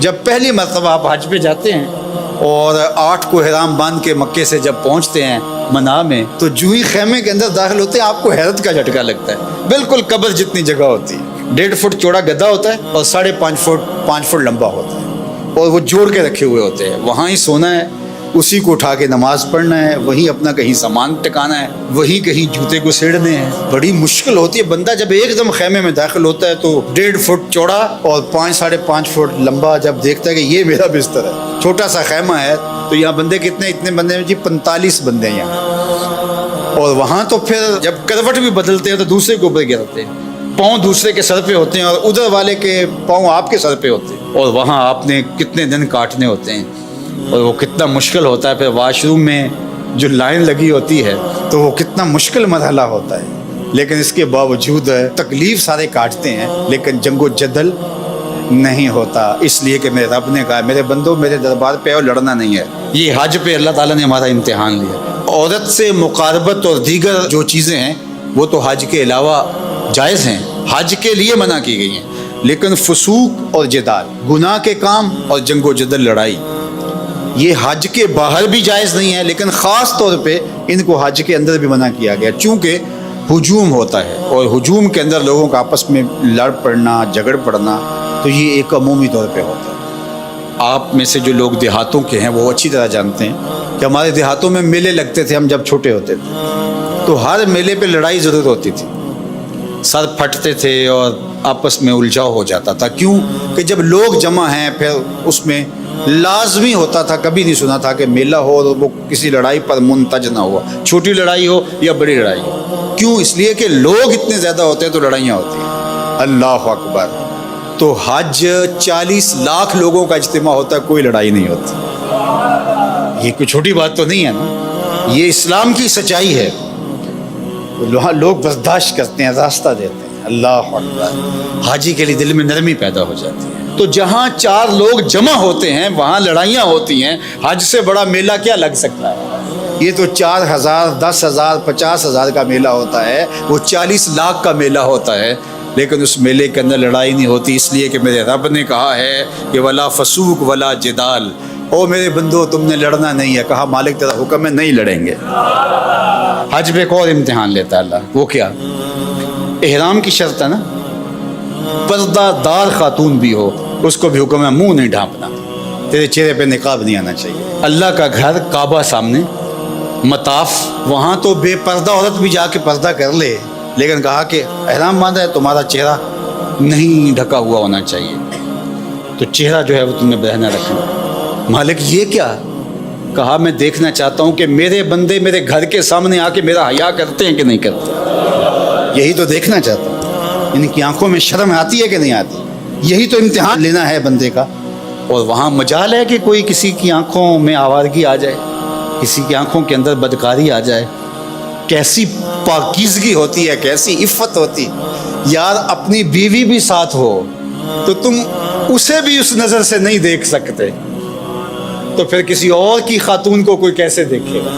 جب پہلی مرتبہ آپ حج پہ جاتے ہیں اور 8 کو احرام باندھ کے مکے سے جب پہنچتے ہیں منا میں، تو جو ہی خیمے کے اندر داخل ہوتے ہیں آپ کو حیرت کا جھٹکا لگتا ہے۔ بالکل قبر جتنی جگہ ہوتی ہے، 1.5 فٹ چوڑا گدا ہوتا ہے اور 5.5 فٹ لمبا ہوتا ہے، اور وہ جوڑ کے رکھے ہوئے ہوتے ہیں۔ وہاں ہی سونا ہے، اسی کو اٹھا کے نماز پڑھنا ہے، وہیں اپنا کہیں سامان ٹکانا ہے، وہیں کہیں جوتے کو سیڑنے ہیں۔ بڑی مشکل ہوتی ہے۔ بندہ جب ایک دم خیمے میں داخل ہوتا ہے تو 1.5 فٹ چوڑا اور 5.5 فٹ لمبا جب دیکھتا ہے کہ یہ میرا بستر ہے، چھوٹا سا خیمہ ہے، تو یہاں بندے کتنے؟ اتنے بندے ہیں جی 45 بندے ہیں یہاں۔ اور وہاں تو پھر جب کروٹ بھی بدلتے ہیں تو دوسرے کے اوپر گرتے ہیں، پاؤں دوسرے کے سر پہ ہوتے ہیں اور ادھر والے کے پاؤں آپ کے سر پہ ہوتے ہیں، اور وہاں آپ نے کتنے دن کاٹنے ہوتے ہیں، اور وہ کتنا مشکل ہوتا ہے۔ پھر واش روم میں جو لائن لگی ہوتی ہے تو وہ کتنا مشکل مرحلہ ہوتا ہے، لیکن اس کے باوجود تکلیف سارے کاٹتے ہیں، لیکن جنگ و جدل نہیں ہوتا، اس لیے کہ میرے رب نے کہا میرے بندو میرے دربار پہ اور لڑنا نہیں ہے۔ یہ حج پہ اللہ تعالیٰ نے ہمارا امتحان لیا۔ عورت سے مقاربت اور دیگر جو چیزیں ہیں وہ تو حج کے علاوہ جائز ہیں، حج کے لیے منع کی گئی ہیں، لیکن فسوق اور جدال، گناہ کے کام اور جنگ و جدل، لڑائی، یہ حج کے باہر بھی جائز نہیں ہے، لیکن خاص طور پہ ان کو حج کے اندر بھی منع کیا گیا، چونکہ ہجوم ہوتا ہے، اور ہجوم کے اندر لوگوں کا آپس میں لڑ پڑنا، جھگڑ پڑنا، تو یہ ایک عمومی طور پہ ہوتا ہے۔ آپ میں سے جو لوگ دیہاتوں کے ہیں وہ اچھی طرح جانتے ہیں کہ ہمارے دیہاتوں میں میلے لگتے تھے، ہم جب چھوٹے ہوتے تھے تو ہر میلے پہ لڑائی ضرور ہوتی تھی، سر پھٹتے تھے اور آپس میں الجھاؤ ہو جاتا تھا۔ کیوں کہ جب لوگ جمع ہیں پھر اس میں لازمی ہوتا تھا، کبھی نہیں سنا تھا کہ میلہ ہو اور وہ کسی لڑائی پر منتج نہ ہوا، چھوٹی لڑائی ہو یا بڑی لڑائی ہو۔ کیوں؟ اس لیے کہ لوگ اتنے زیادہ ہوتے ہیں تو لڑائیاں ہوتی ہیں۔ اللہ اکبر! تو حج 40 لاکھ لوگوں کا اجتماع ہوتا ہے، کوئی لڑائی نہیں ہوتی۔ یہ کوئی چھوٹی بات تو نہیں ہے نا، یہ اسلام کی سچائی ہے۔ لوگ برداشت کرتے ہیں، راستہ دیتے ہیں۔ اللہ اکبر! حاجی کے لیے دل میں نرمی پیدا ہو جاتی ہے۔ تو جہاں 4 لوگ جمع ہوتے ہیں وہاں لڑائیاں ہوتی ہیں۔ حج سے بڑا میلہ کیا لگ سکتا ہے؟ یہ تو 4,000 10,000 50,000 کا میلہ ہوتا ہے، وہ 40 لاکھ کا میلہ ہوتا ہے، لیکن اس میلے کے اندر لڑائی نہیں ہوتی، اس لیے کہ میرے رب نے کہا ہے کہ ولا فسوق ولا جدال، او میرے بندو تم نے لڑنا نہیں ہے۔ کہا مالک تیرا حکم ہے، نہیں لڑیں گے۔ حج پہ ایک اور امتحان لیتا ہے اللہ، وہ کیا؟ احرام کی شرط ہے نا، پردہ دار خاتون بھی ہو اس کو بھی حکم ہے منہ نہیں ڈھانپنا، تیرے چہرے پہ نقاب نہیں آنا چاہیے۔ اللہ کا گھر کعبہ سامنے، مطاف، وہاں تو بے پردہ عورت بھی جا کے پردہ کر لے، لیکن کہا کہ احرام باندھا ہے تمہارا چہرہ نہیں ڈھکا ہوا ہونا چاہیے، تو چہرہ جو ہے وہ تم نے بہنا رکھنا۔ مالک یہ کیا؟ کہا میں دیکھنا چاہتا ہوں کہ میرے بندے میرے گھر کے سامنے آ کے میرا حیا کرتے ہیں کہ نہیں کرتے، یہی تو دیکھنا چاہتا ہوں۔ ان کی آنکھوں میں شرم آتی ہے کہ نہیں آتی؟ یہی تو امتحان لینا ہے بندے کا۔ اور وہاں مجال ہے کہ کوئی کسی کی آنکھوں میں آوارگی آ جائے، کسی کی آنکھوں کے اندر بدکاری آ جائے۔ کیسی پاکیزگی ہوتی ہے، کیسی عفت ہوتی یار! اپنی بیوی بھی ساتھ ہو تو تم اسے بھی اس نظر سے نہیں دیکھ سکتے، تو پھر کسی اور کی خاتون کو کوئی کیسے دیکھے گا؟